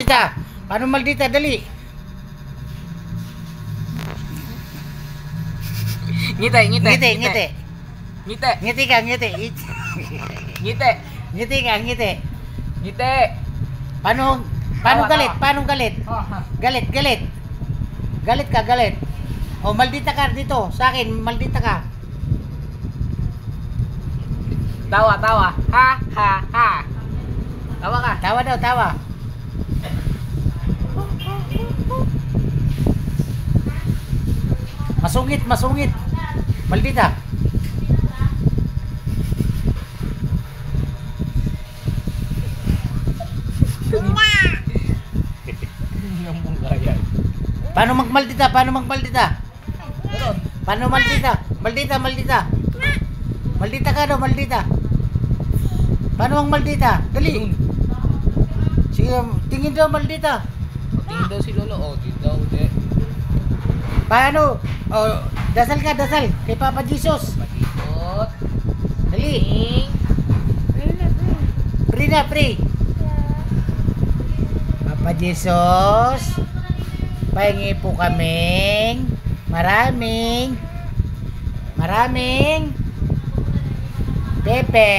Maldita. Paano maldita? Dali. Ngiti. Ngiti. Ngiti. Ngiti ka, ngiti. Ngiti. Ngiti ka, ngiti. Ngiti. Paano Tawa, galit? tawa. Paano galit? Galit. Galit ka, galit. O, maldita ka dito. Sa akin, maldita ka. Tawa. Ha. Tawa ka. Tawa daw, tawa. Masungit. Maldita. Paano magmaldita? Paano maldita? Maldita ka daw, maldita. Paano ang maldita? Dali. Sige, tingin daw maldita. Tingin daw si Lolo. Tingin daw. Paano? Dasal ka, kay Papa Jesus. Patikot. Dali. Pray. Papa Jesus, pahingi po kaming maraming Pepe.